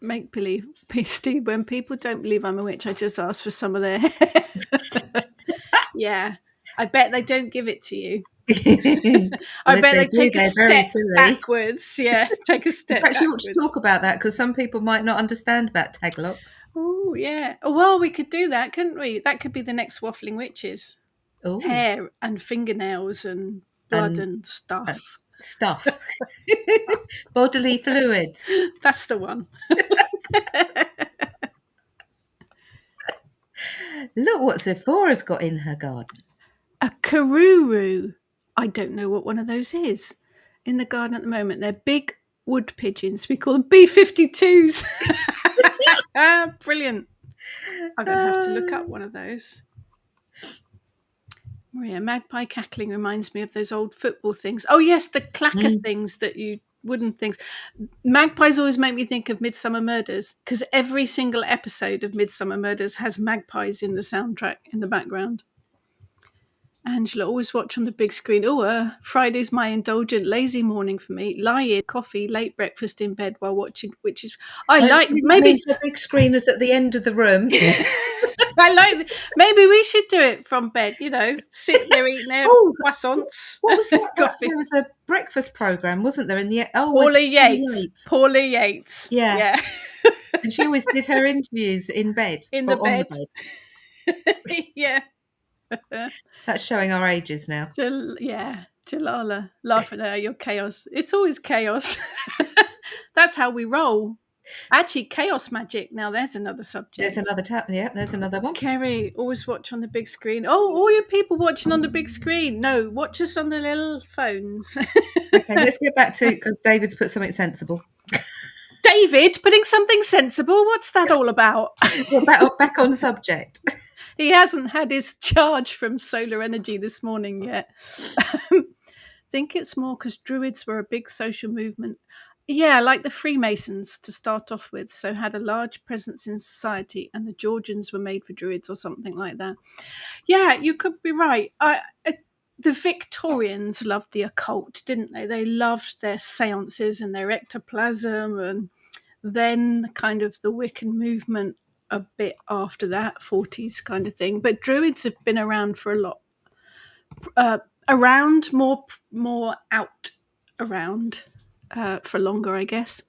make believe. Steve, when people don't believe I'm a witch, I just ask for some of their hair. Yeah, I bet they don't give it to you. I bet they take a step backwards. Yeah, take a step backwards. You ought to talk about that because some people might not understand about taglocks. Oh, yeah. Well, we could do that, couldn't we? That could be the next Waffling Witches. Ooh. Hair and fingernails and blood and stuff. Bodily fluids. That's the one. Look what Sephora's got in her garden. A karuru. I don't know what one of those is. In the garden at the moment, they're big wood pigeons. We call them B-52s. Brilliant. I'm going to have to look up one of those. Maria, magpie cackling reminds me of those old football things. Oh, yes, the clacker things wooden things. Magpies always make me think of Midsummer Murders because every single episode of Midsummer Murders has magpies in the soundtrack in the background. Angela, always watch on the big screen. Friday's my indulgent lazy morning for me. Lie in, coffee, late breakfast in bed while watching, which is Hopefully that means the big screen is at the end of the room. Maybe we should do it from bed, sit there eating their croissants. What was that? Coffee. There was a breakfast programme, wasn't there? In the Paula Yates. Yeah. And she always did her interviews in bed. On the bed. Yeah. That's showing our ages now. Jalala, laughing at your chaos. It's always chaos. That's how we roll. Actually, chaos magic. Now there's another subject. There's another there's another one. Kerry, always watch on the big screen. Oh, all you people watching on the big screen. No, watch us on the little phones. Okay, let's get back to, because David's put something sensible. David putting something sensible? What's that all about? Well, back on subject. He hasn't had his charge from solar energy this morning yet. Think it's more because Druids were a big social movement. Yeah, like the Freemasons to start off with, so had a large presence in society, and the Georgians were made for Druids or something like that. Yeah, you could be right. The Victorians loved the occult, didn't they? They loved their seances and their ectoplasm, and then kind of the Wiccan movement a bit after that, 40s kind of thing. But Druids have been around for a lot. Around, more out around for longer, I guess.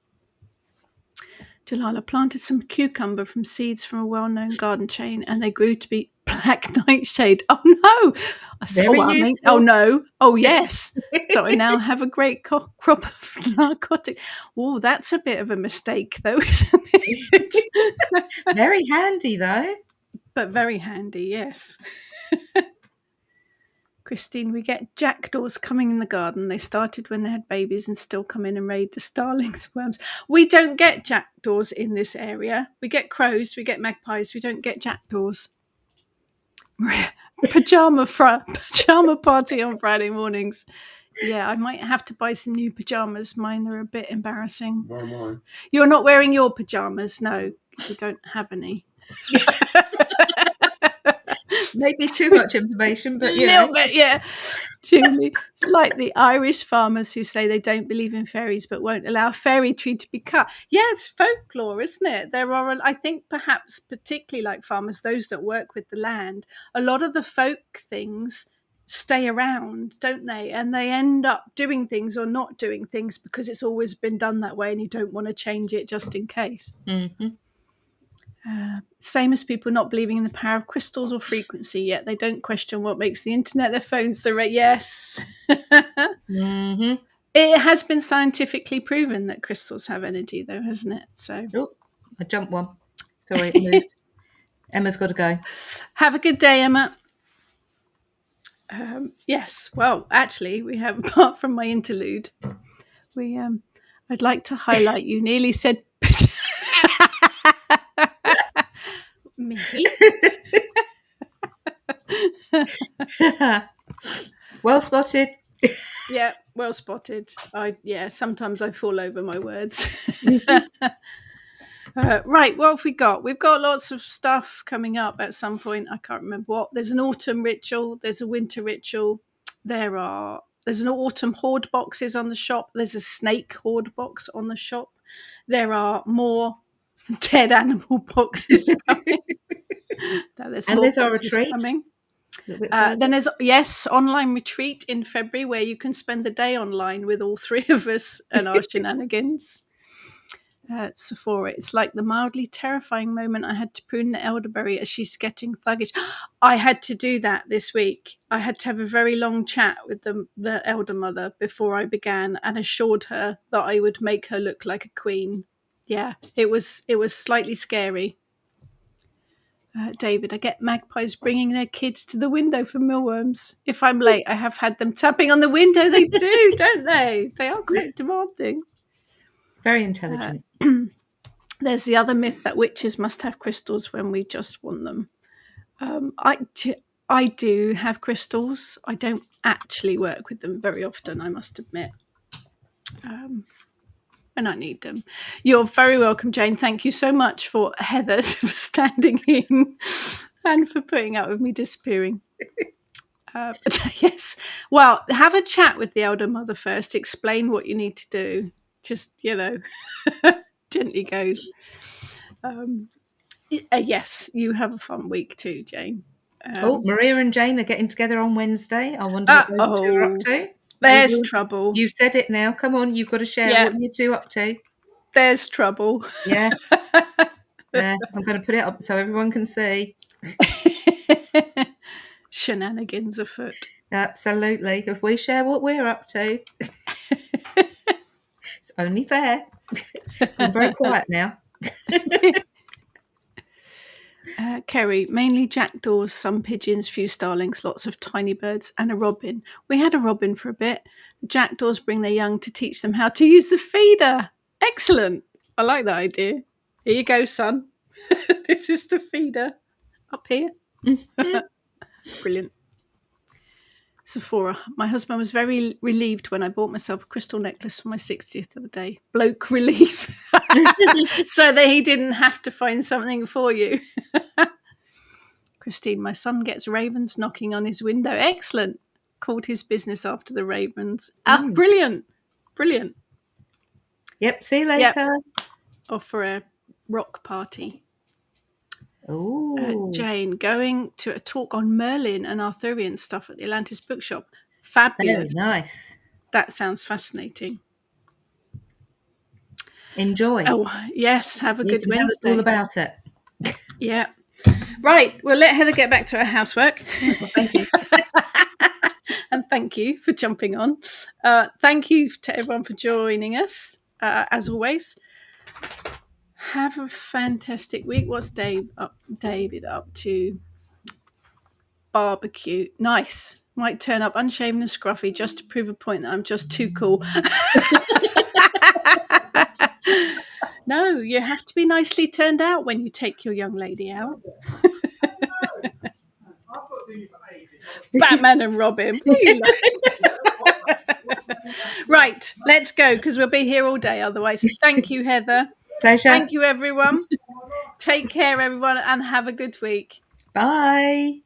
Jalala planted some cucumber from seeds from a well-known garden chain, and they grew to be black nightshade. Oh no! Oh no! Oh yes! So I now have a great crop of narcotics. Oh, that's a bit of a mistake, though, isn't it? Very handy, though. But very handy, yes. Christine, we get jackdaws coming in the garden. They started when they had babies and still come in and raid the starlings' worms. We don't get jackdaws in this area. We get crows, we get magpies, we don't get jackdaws. Pajama party on Friday mornings. Yeah, I might have to buy some new pajamas. Mine are a bit embarrassing. Why am I? You're not wearing your pajamas? No, you don't have any. Maybe too much information, but a little bit, yeah. Julie, it's like the Irish farmers who say they don't believe in fairies but won't allow a fairy tree to be cut. Yeah, it's folklore, isn't it? There are, I think, perhaps particularly like farmers, those that work with the land, a lot of the folk things stay around, don't they? And they end up doing things or not doing things because it's always been done that way and you don't want to change it just in case. Mm-hmm. Same as people not believing in the power of crystals or frequency, yet they don't question what makes the internet, their phones, yes. Mm-hmm. It has been scientifically proven that crystals have energy, though, hasn't it? So, I jumped one. Sorry, it moved. Emma's got to go. Have a good day, Emma. Yes, well, actually, we have, apart from my interlude, I'd like to highlight you nearly said me. Well spotted. Yeah, well spotted. Sometimes I fall over my words. Right, what have we got? We've got lots of stuff coming up at some point. I can't remember what. There's an autumn ritual. There's a winter ritual. There's an autumn hoard boxes on the shop. There's a snake hoard box on the shop. There are more dead animal boxes coming. There's our retreat coming. Then there's online retreat in February where you can spend the day online with all three of us and our shenanigans. Sephora, it's like the mildly terrifying moment I had to prune the elderberry as she's getting thuggish. I had to do that this week. I had to have a very long chat with the elder mother before I began and assured her that I would make her look like a queen. Yeah, it was slightly scary. David, I get magpies bringing their kids to the window for mealworms. If I'm late, I have had them tapping on the window. They do, don't they? They are quite demanding. Very intelligent. There's the other myth that witches must have crystals when we just want them. I do have crystals. I don't actually work with them very often, I must admit. And I need them. You're very welcome, Jane. Thank you so much for Heather for standing in and for putting up with me disappearing. But yes, well, have a chat with the elder mother first. Explain what you need to do. Just, gently goes. Yes, you have a fun week too, Jane. Oh, Maria and Jane are getting together on Wednesday. I wonder what those two are up to. There's trouble. You said it now. Come on, you've got to share what you two up to. There's trouble. Yeah. Yeah, I'm going to put it up so everyone can see. Shenanigans afoot. Absolutely. If we share what we're up to, it's only fair. I'm very quiet now. Kerry, mainly jackdaws, some pigeons, few starlings, lots of tiny birds, and a robin. We had a robin for a bit. The jackdaws bring their young to teach them how to use the feeder. Excellent. I like that idea. Here you go, son. This is the feeder up here. Brilliant. Sephora. My husband was very relieved when I bought myself a crystal necklace for my 60th the other day. Bloke relief. So that he didn't have to find something for you. Christine, my son gets ravens knocking on his window. Excellent. Called his business after the ravens. Brilliant. Brilliant. Yep. See you later. Yep. Off for a rock party. Oh, Jane, going to a talk on Merlin and Arthurian stuff at the Atlantis Bookshop. Fabulous. very nice. That sounds fascinating. Enjoy. Oh, yes. Have a good Wednesday. Tell us all about it. Yeah. Right. We'll let Heather get back to her housework. Well, thank you. And thank you for jumping on. Thank you to everyone for joining us, as always. Have a fantastic week. What's David up to? Barbecue. Nice. Might turn up unshaven and scruffy just to prove a point that I'm just too cool. No, you have to be nicely turned out when you take your young lady out. Batman and Robin. Right, let's go because we'll be here all day otherwise. Thank you, Heather. Pleasure. Thank you, everyone. Take care, everyone, and have a good week. Bye.